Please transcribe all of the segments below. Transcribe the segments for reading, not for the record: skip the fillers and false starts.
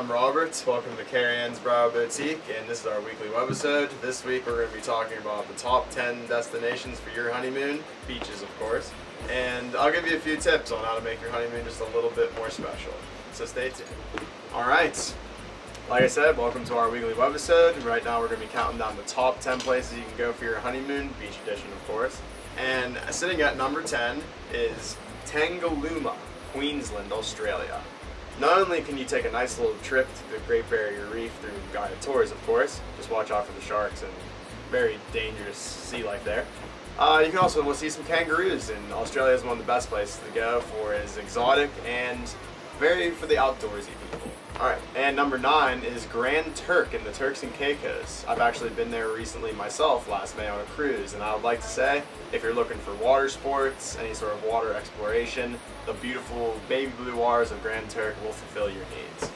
I'm Robert. Welcome to Carrie Ann's Brow Boutique, and this is our weekly webisode. This week we're going to be talking about the top 10 destinations for your honeymoon, beaches of course, and I'll give you a few tips on how to make your honeymoon just a little bit more special. So stay tuned. Alright, like I said, welcome to our weekly webisode. Right now we're going to be counting down the top 10 places you can go for your honeymoon, beach edition of course. And sitting at number 10 is Tangalooma, Queensland, Australia. Not only can you take a nice little trip to the Great Barrier Reef through guided tours, of course, just watch out for the sharks and very dangerous sea life there. You can also see some kangaroos, and Australia is one of the best places to go for. It is exotic and very for the outdoorsy people. Alright, and number 9 is Grand Turk in the Turks and Caicos. I've actually been there recently myself last May on a cruise, and I would like to say, if you're looking for water sports, any sort of water exploration, the beautiful baby blue waters of Grand Turk will fulfill your needs.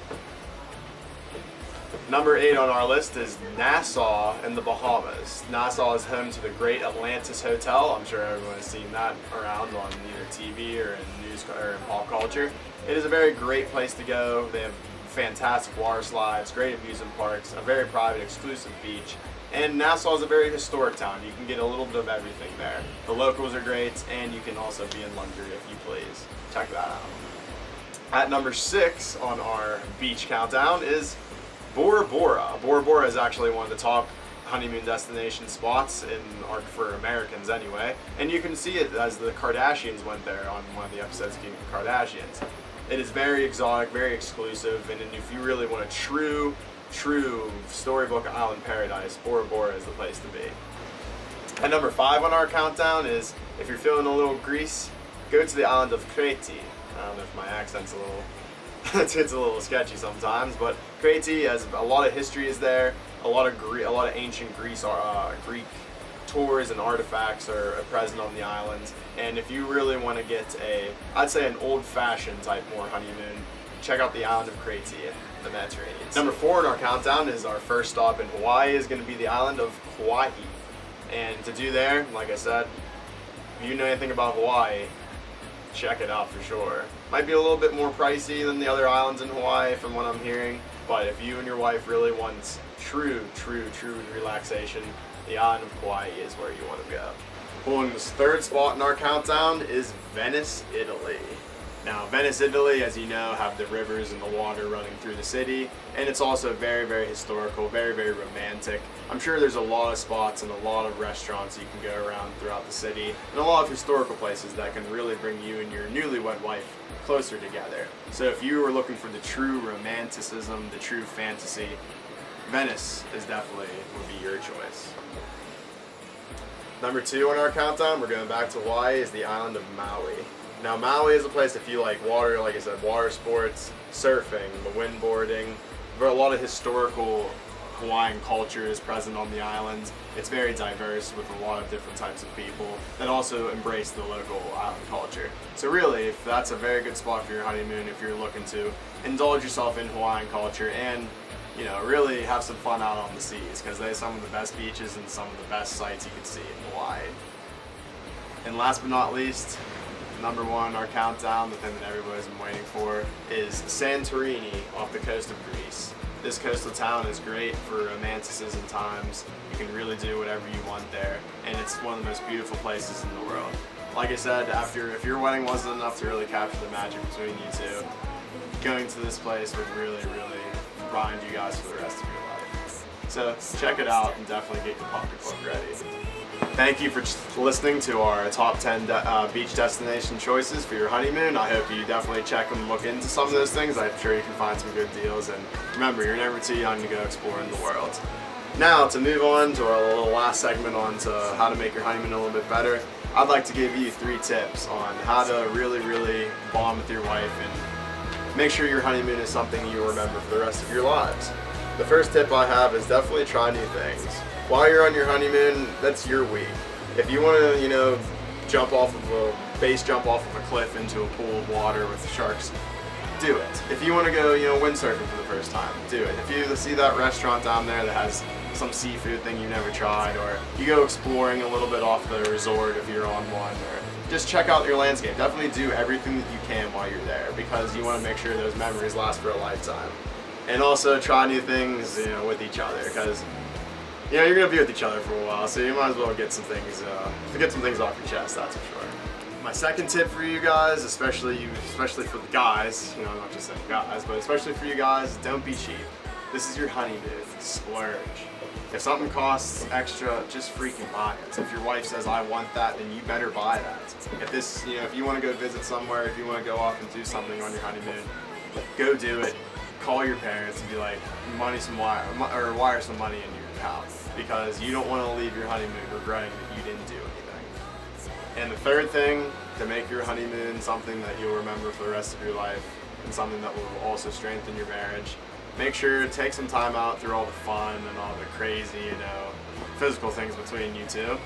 Number 8 on our list is Nassau in the Bahamas. Nassau is home to the Great Atlantis Hotel. I'm sure everyone has seen that around on either TV or in news or in pop culture. It is a very great place to go. They have fantastic water slides, great amusement parks, a very private, exclusive beach, and Nassau is a very historic town. You can get a little bit of everything there. The locals are great, and you can also be in luxury if you please. Check that out. At number 6 on our beach countdown is Bora Bora. Bora Bora is actually one of the top honeymoon destination spots for Americans anyway, and you can see it as the Kardashians went there on one of the episodes of Keeping the Kardashians. It is very exotic, very exclusive, and if you really want a true storybook island paradise, Bora Bora is the place to be. At number 5 on our countdown is, if you're feeling a little Greece, go to the island of Crete. I don't know if my accent's a little, it's a little sketchy sometimes, but Crete has a lot of history is there, a lot of ancient Greek tours and artifacts are present on the island, and if you really want to get I'd say an old-fashioned type more honeymoon, check out the island of Crete in the Mediterranean. Number 4 in our countdown is our first stop in Hawaii is going to be the island of Kauai. And to do there, like I said, if you know anything about Hawaii, check it out for sure. Might be a little bit more pricey than the other islands in Hawaii from what I'm hearing, but if you and your wife really want true relaxation, the island of Kauai is where you want to go. Pulling this third spot in our countdown is Venice, Italy. Now, Venice, Italy, as you know, have the rivers and the water running through the city, and it's also very historical, very romantic. I'm sure there's a lot of spots and a lot of restaurants you can go around throughout the city, and a lot of historical places that can really bring you and your newlywed wife closer together. So if you are looking for the true romanticism, the true fantasy, Venice is definitely would be your choice. Number 2 on our countdown, we're going back to Hawaii, is the island of Maui. Now Maui is a place if you like water, like I said, water sports, surfing, the windboarding. There are a lot of historical Hawaiian culture is present on the island. It's very diverse with a lot of different types of people that also embrace the local island culture. So really, if that's a very good spot for your honeymoon, if you're looking to indulge yourself in Hawaiian culture and really have some fun out on the seas, because they have some of the best beaches and some of the best sights you can see in Hawaii. And last but not least, number 1 on our countdown, the thing that everybody's been waiting for, is Santorini off the coast of Greece. This coastal town is great for romanticism times. You can really do whatever you want there, and it's one of the most beautiful places in the world. Like I said, if your wedding wasn't enough to really capture the magic between you two, going to this place would really bind you guys for the rest of your life. So check it out and definitely get your pocketbook ready. Thank you for listening to our top 10 beach destination choices for your honeymoon. I hope you definitely check and look into some of those things. I'm sure you can find some good deals, and remember, you're never too young to go exploring the world. Now, to move on to our little last segment on to how to make your honeymoon a little bit better, I'd like to give you 3 tips on how to really bond with your wife and make sure your honeymoon is something you remember for the rest of your lives. The first tip I have is definitely try new things. While you're on your honeymoon, that's your week. If you want to, jump off of a cliff into a pool of water with the sharks, do it. If you want to go, windsurfing for the first time, do it. If you see that restaurant down there that has some seafood thing you never tried, or you go exploring a little bit off the resort if you're on one, or just check out your landscape. Definitely do everything that you can while you're there, because you want to make sure those memories last for a lifetime. And also try new things, you know, with each other, because you know you're gonna be with each other for a while, so you might as well get some things off your chest. That's for sure. My second tip for you guys, especially for the guys, you know, I'm not just saying guys, but especially for you guys, don't be cheap. This is your honeymoon. Splurge. If something costs extra, just freaking buy it. So if your wife says, I want that, then you better buy that. If you want to go visit somewhere, if you want to go off and do something on your honeymoon, go do it. Call your parents and be like, wire some money into your account, because you don't want to leave your honeymoon regretting that you didn't do anything. And the third thing, to make your honeymoon something that you'll remember for the rest of your life and something that will also strengthen your marriage, make sure to take some time out through all the fun and all the crazy, you know, physical things between you two.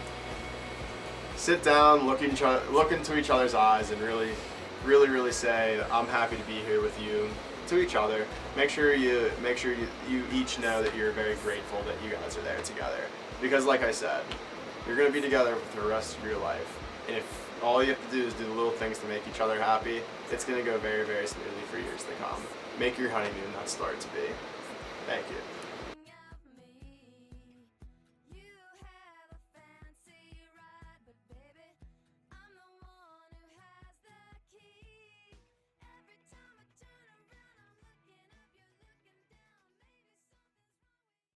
Sit down, look into each other's eyes, and really say, I'm happy to be here with you, to each other. Make sure you each know that you're very grateful that you guys are there together. Because like I said, you're going to be together for the rest of your life. And if all you have to do is do the little things to make each other happy, it's going to go very, very smoothly for years to come. Make your honeymoon that start to be. Thank you.